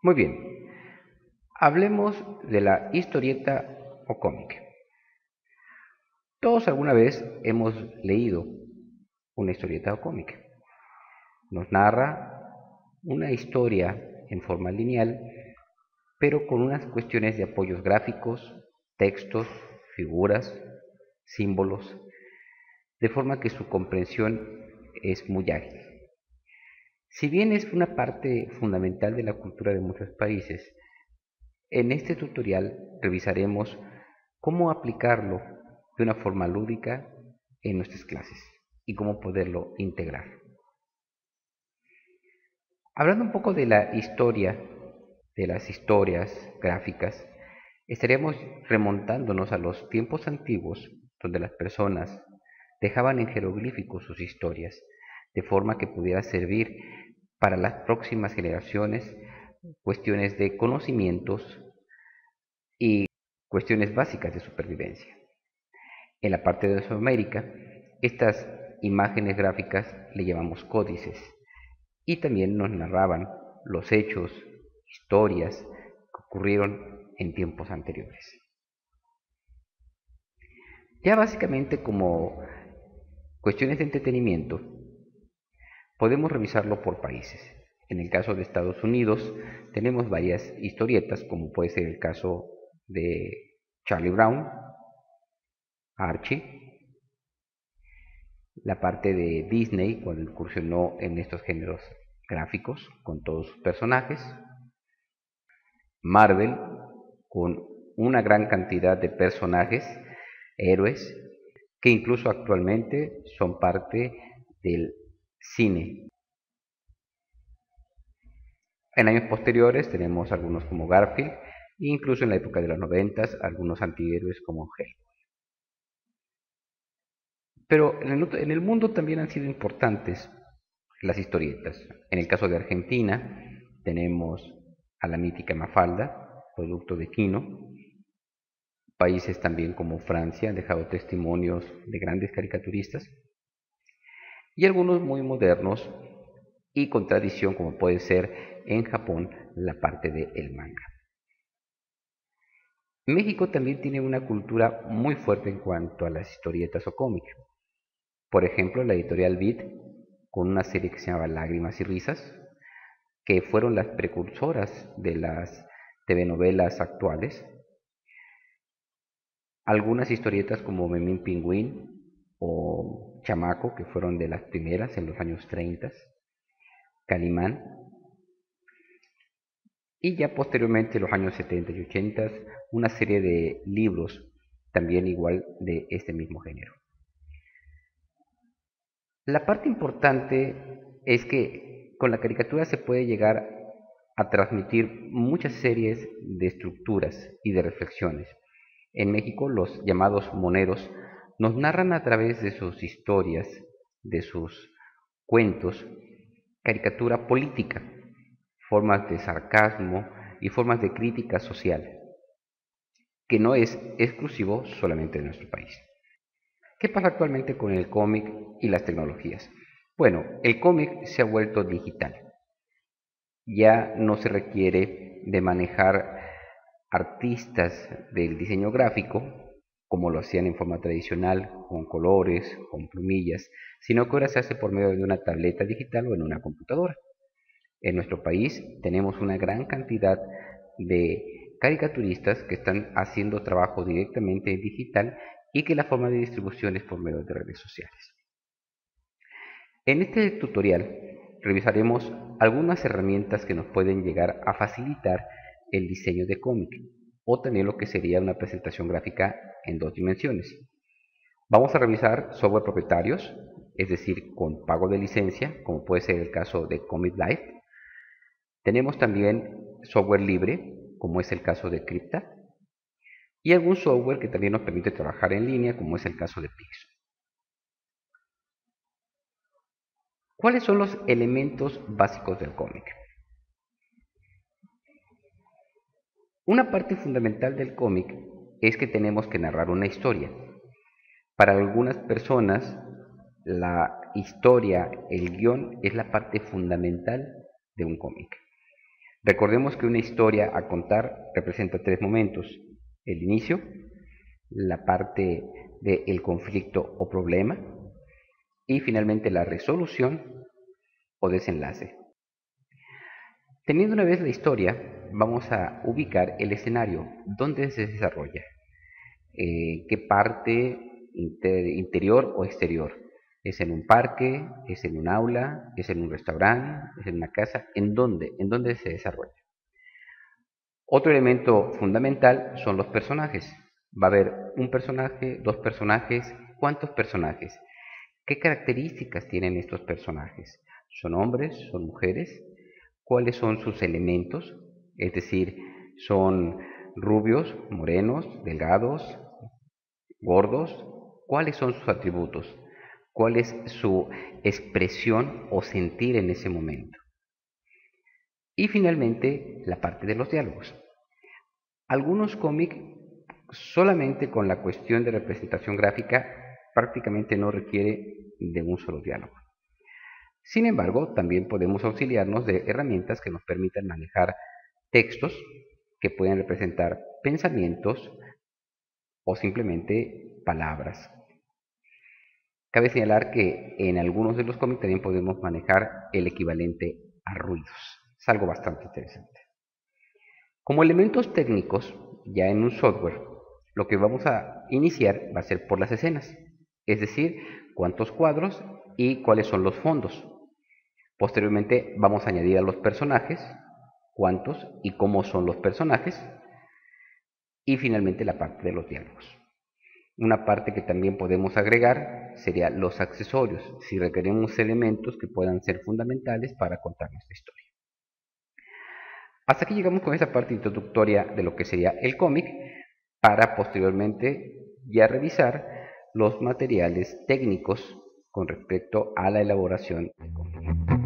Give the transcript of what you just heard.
Muy bien, hablemos de la historieta o cómic. Todos alguna vez hemos leído una historieta o cómic. Nos narra una historia en forma lineal, pero con unas cuestiones de apoyos gráficos, textos, figuras, símbolos, de forma que su comprensión es muy ágil. Si bien es una parte fundamental de la cultura de muchos países, en este tutorial revisaremos cómo aplicarlo de una forma lúdica en nuestras clases y cómo poderlo integrar. Hablando un poco de la historia, de las historias gráficas, estaríamos remontándonos a los tiempos antiguos donde las personas dejaban en jeroglíficos sus historias, de forma que pudiera servir para las próximas generaciones cuestiones de conocimientos y cuestiones básicas de supervivencia. En la parte de Sudamérica, estas imágenes gráficas le llamamos códices y también nos narraban los hechos, historias que ocurrieron en tiempos anteriores. Ya básicamente como cuestiones de entretenimiento, podemos revisarlo por países. En el caso de Estados Unidos tenemos varias historietas, como puede ser el caso de Charlie Brown, Archie, la parte de Disney cuando incursionó en estos géneros gráficos con todos sus personajes, Marvel con una gran cantidad de personajes, héroes, que incluso actualmente son parte del cine. En años posteriores tenemos algunos como Garfield, e incluso en la época de los 90 algunos antihéroes como Hell. Pero en el mundo también han sido importantes las historietas. En el caso de Argentina tenemos a la mítica Mafalda, producto de Quino. Países también como Francia han dejado testimonios de grandes caricaturistas. Y algunos muy modernos y con tradición, como puede ser en Japón la parte del manga. México también tiene una cultura muy fuerte en cuanto a las historietas o cómics. Por ejemplo, la editorial Vid, con una serie que se llama Lágrimas y Risas, que fueron las precursoras de las telenovelas actuales. Algunas historietas como Memín Pingüín o Chamaco, que fueron de las primeras en los años 30, Calimán, y ya posteriormente, en los años 70 y 80, una serie de libros también igual de este mismo género. La parte importante es que con la caricatura se puede llegar a transmitir muchas series de estructuras y de reflexiones. En México los llamados moneros nos narran a través de sus historias, de sus cuentos, caricatura política, formas de sarcasmo y formas de crítica social, que no es exclusivo solamente de nuestro país. ¿Qué pasa actualmente con el cómic y las tecnologías? Bueno, el cómic se ha vuelto digital. Ya no se requiere de manejar artistas del diseño gráfico, como lo hacían en forma tradicional, con colores, con plumillas, sino que ahora se hace por medio de una tableta digital o en una computadora. En nuestro país tenemos una gran cantidad de caricaturistas que están haciendo trabajo directamente en digital y que la forma de distribución es por medio de redes sociales. En este tutorial revisaremos algunas herramientas que nos pueden llegar a facilitar el diseño de cómic o también lo que sería una presentación gráfica en dos dimensiones. Vamos a revisar software propietarios, es decir, con pago de licencia, como puede ser el caso de Comic Life. Tenemos también software libre, como es el caso de Crypta, y algún software que también nos permite trabajar en línea, como es el caso de Pixel. ¿Cuáles son los elementos básicos del cómic? Una parte fundamental del cómic es que tenemos que narrar una historia. Para algunas personas, la historia, el guión, es la parte fundamental de un cómic. Recordemos que una historia a contar representa tres momentos: el inicio, la parte del conflicto o problema y finalmente la resolución o desenlace. Teniendo una vez la historia, vamos a ubicar el escenario, dónde se desarrolla, qué parte interior o exterior. ¿Es en un parque? ¿Es en un aula? ¿Es en un restaurante? ¿Es en una casa? ¿En dónde? ¿En dónde se desarrolla? Otro elemento fundamental son los personajes. Va a haber un personaje, dos personajes, ¿cuántos personajes? ¿Qué características tienen estos personajes? ¿Son hombres? ¿Son mujeres? ¿Cuáles son sus elementos? Es decir, ¿son rubios, morenos, delgados, gordos? ¿Cuáles son sus atributos? ¿Cuál es su expresión o sentir en ese momento? Y finalmente, la parte de los diálogos. Algunos cómics, solamente con la cuestión de representación gráfica, prácticamente no requiere de un solo diálogo. Sin embargo, también podemos auxiliarnos de herramientas que nos permitan manejar textos que pueden representar pensamientos o simplemente palabras. Cabe señalar que en algunos de los cómics también podemos manejar el equivalente a ruidos. Es algo bastante interesante. Como elementos técnicos, ya en un software, lo que vamos a iniciar va a ser por las escenas, es decir, cuántos cuadros y cuáles son los fondos. Posteriormente vamos a añadir a los personajes, cuántos y cómo son los personajes, y finalmente la parte de los diálogos. Una parte que también podemos agregar sería los accesorios, si requerimos elementos que puedan ser fundamentales para contar nuestra historia. Hasta aquí llegamos con esa parte introductoria de lo que sería el cómic, para posteriormente ya revisar los materiales técnicos con respecto a la elaboración del cómic.